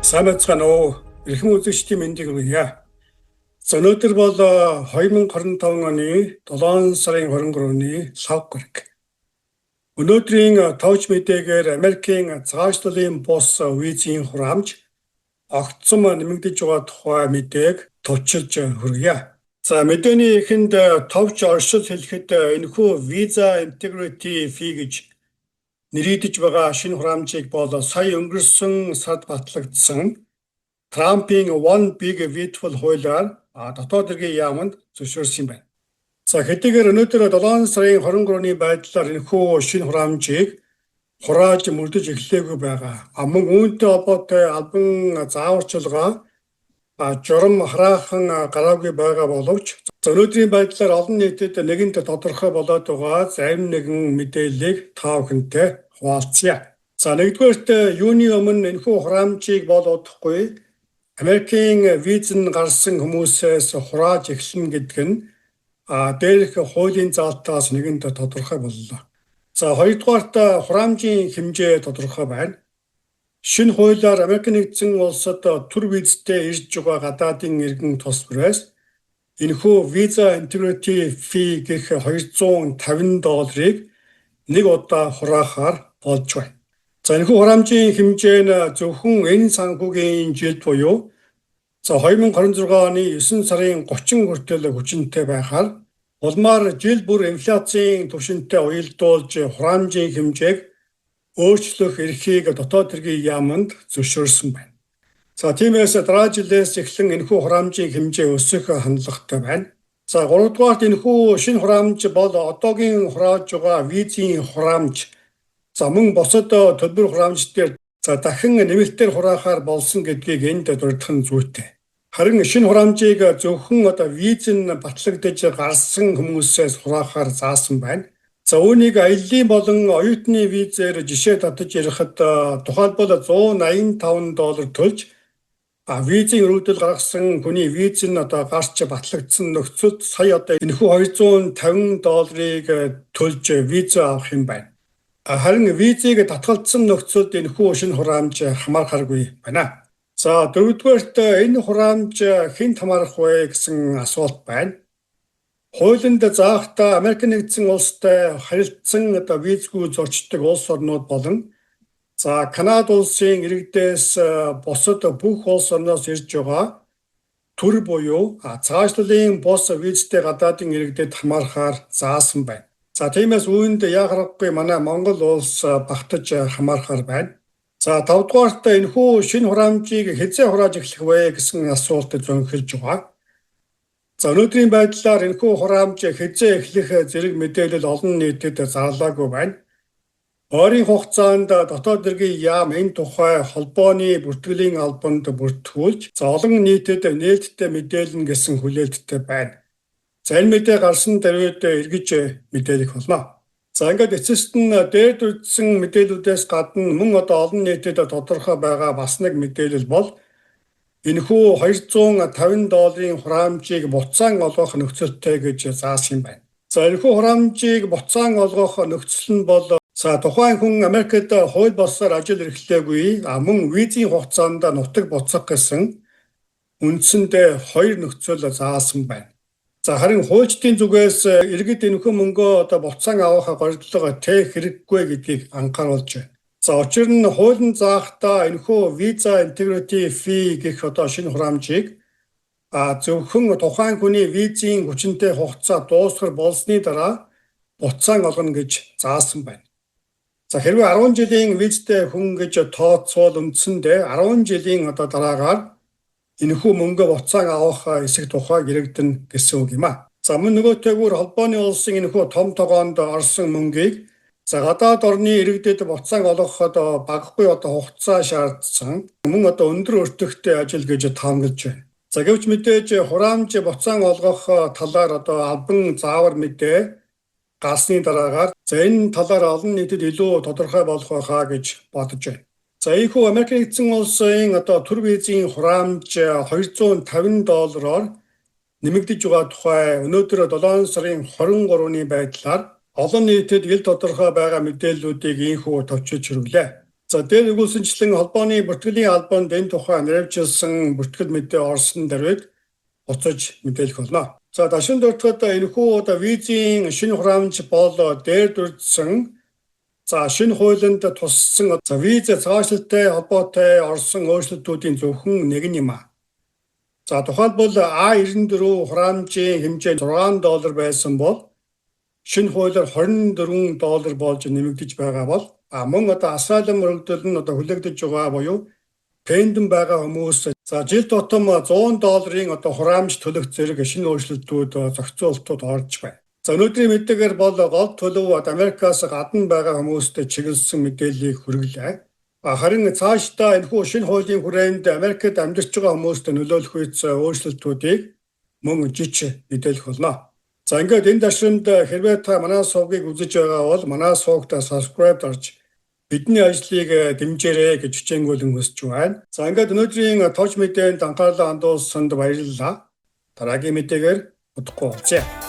Сайн байцгаана уу? Эрхэм үзэгчдийн мэндийг хүргье. Өнөөдөр бол 2025 оны 7 сарын 23-ны лав гараг. Өнөөдрийн товч мэдээгээр Америкийн цаашдын бус визийн хураамж огцом нэмэгдэж байгаа тухай мэдээг товчилж хүргье. За мэдээний эхэнд товч оршил хэлэхэд энэхүү Visa Integrity Fee гэж нэрийдэж байгаа шинэ хураамжийг бол сая өнгөрсөн сард батлагдсан Трампын One Big Beautiful хуулиар дотоод хэргийн яамд зөвшөөрсөн юм байна. За хэдийгээр өнөөдөр 7 сарын 23-ны байдлаар энэхүү шинэ хураамжийг хурааж мөрдөж эхлэегүй байгаа. Мөн үүнтэй холбоотой албан зааварчилгаа журам хараахан гараагүй байгаа боловч өнөөдрийн байдлаар олон нийтэд нэгэнт тодорхой болоод байгаа зарим нэгэн мэдээллийг та бүхэнтэй хуваалцъя. За нэгдүгээрт юуны өмнө энэхүү хураамжийг бол удахгүй Америкийн визэн гарсан хүмүүсээс хурааж эхлэнэ гэдэг нь дээрх хуулийн заалтаас нэгэнд тодорхой боллоо. За хоёрдугаарт хураамжийн хэмжээ тодорхой байна. Шинэ хуулиар Америк нэгдсэн улсад төр визтэй ирж байгаа гадаадын иргэн тус бүрээс энэхүү Visa Integrity Fee гэх $250-ыг нэг удаа хураахаар болж байна. За энэхүү хураамжийн хэмжээ нь зөвхөн энэ санхүүгийн жилд буюу 2026 оны 9 сарын 30 хүртэл хүчинтэй байхаар улмаар жил бүр инфляцийн түвшинтэй уялдуулж хураамжийн хэмжээг өөрчлөх эрхийг дотоод хэргийн яамд зөвшөөрсөн байна. За тиймээс дараа жилээс эхлэн энэхүү хураамжийн хэмжээ өсөх хандлагатай байна. За гуравдугаарт энэхүү шинэ хураамж бол одоогийн хурааж байгаа визийн хураамж мөн бусад төлбөр хураамж дээр дахин нэмэлтээр хураахаар болсон гэдгийг энд дурдах нь зүйтэй. Харин шинэ хураамжийг зөвхөн визэн батлагдаж гарсан хүмүүсээс хураахаар заасан байна. За үүнийг аяллаа болон оюутны визээр жишээ татаж ярихад тухайлбал $185 төлж визийн өргөдөл гаргасан хүний виз нь гарч батлагдсан нөхцөлд сая энэхүү $250-ыг төлж виза авах юм байна. Харин визийг татгалзсан нөхцөлд энэхүү шинэ хураамж хамаархааргүй байна. За дөрөвдүгээрт энэ хураамж хэнд хамаарах вэ гэсэн асуулт байна. Хуулинд заахтаа Америк нэгдсэн улстай харилцсан визгүй зочдог улс орнууд болон Канада улсын иргэдээс бусад бүх улс орноос ирж байгаа төр буюу цаашлалын бус визтэй гадаадын иргэдэд хамаарахаар заасан байна. За тиймээс үүнд яг харахгүй манай Монгол улс багтаж хамаарахаар байна. За тавдугаарт энэхүү шинэ хураамжийг хэзээ хурааж эхлэх вэ гэсэн асуулт зөнхөлж байгаа. За өнөөдрийн байдлаар энэхүү хураамж хэзээ эхлэх зэрэг мэдээлэл олон нийтэд зарлаагүй байна. Ойрын хугацаанд дотоод хэргийн яам энэ тухай холбооны бүртгэлийн албанд бүртгүүлж олон нийтэд нээлттэй мэдээлнэ гэсэн хүлээлттэй байна. За энэ мэдээ гарсан даруйд эргэж мэдээлэх болно. За ингээд эцэст нь дээр дурдсан мэдээллүүдээс гадна мөн олон нийтэд тодорхой байгаа бас нэг мэдээлэл бол энэхүү $250-ийн хураамжийг буцаан олгох нөхцөлтэй гэж заасан юм байна. За энэхүү хураамжийг буцаан олгох нөхцөл нь бол тухайн хүн Америкт хууль болсоор ажил эрхлээгүй мөн визийн хугацаанд нутаг буцах гэсэн үндсэндээ хоёр нөхцөл заасан байна. За харин хуульчдын зүгээс иргэд энэхүү мөнгөө буцаан авах горилдлого тээх хэрэггүй гэдгийг анхааруулж байна. За учир нь хуулийн заахтаа энэхүү Visa Integrity Fee гэх шинэ хураамжийг зөвхөн тухайн хүний визийн хүчинтэй хугацаа дуусгар болсны дараа буцаан олгоно гэж заасан байна. За хэрвээ 10 жилийн визтэй хүн гэж тооцвол үндсэндээ 10 жилийн дараагаар энэхүү мөнгө буцаан авах эсэх тухай яригдана гэсэн үг юм. За мөн нөгөөтэйгүр холбооны улсын энэхүү том тогоонд орсон мөнгийг гадаад орны иргэдэд буцаан олгоход багагүй хугацаа шаардсан мөн өндөр өртөгтэй ажил гэж таамаглаж байна. За гэвч мэдээж хураамж буцаан олгох талаар албан заавар мэдээ гарсны дараагаар энэ талаар олон нийтэд илүү тодорхой болох байхаа гэж бодож байна. За ийхүү Америк нэгдсэн улсын төр визийн хураамж $250-оор нэмэгдэж байгаа тухай өнөөдөр 7 сарын 23-ны байдлаар олон нийтэд ил тодорхой байгаа мэдээллүүдийг ийхүү товчилж хүргэлээ. За дээр өгүүлсэнчлэн холбооны бүртгэлийн албанд энэ тухай нэрвчилсэн бүртгэл мэдээ орсон дээрвэд буцаж мэдээлэх болно. За дашин дуртахад энэхүү визийн шинэ хураамж бол дээр дурдсан шинэ хуулинд туссан виз цаашлалтай холбоотой орсон өөрчлөлтүүдийн зөвхөн нэг нь юм а. За тухайлбал А94 хураамжийн хэмжээ $6 байсан бол шинэ хуулиар $24 болж нэмэгдэж байгаа бол мөн асайлан мөрөгдөл нь хүлээгдэж байгаа буюу пендэн байгаа хүмүүс жил тутам $100 хураамж төлөх зэрэг шинэ өөрчлөлтүүд зохицуултууд орж байна. За өнөөдрийн мэдээгээр бол гол төлөв Америкаас гадна байгаа хүмүүстээ чиглэсэн мэдээллийг хүргэлээ. Харин цаашдаа энэхүү шинэ хуулийн хүрээнд Америкт амьдарч байгаа хүмүүст нөлөөлөх үец өөрчлөлтүүдийг мөн жиж мэдээлэх болно. За ингээд энэ дашрамд хэрвээ та манай сувгийг үзэж байгаа бол манай сувгт subscribe дарж бидний ажлыг дэмжээрэй гэж хичээнгүйлэн хүсэж байна. За ингээд өнөөдрийн товч мэдээнд анхаарлаа хандуулсанд баярлалаа. Дараагийн мэдээгээр удахгүй уулзъя.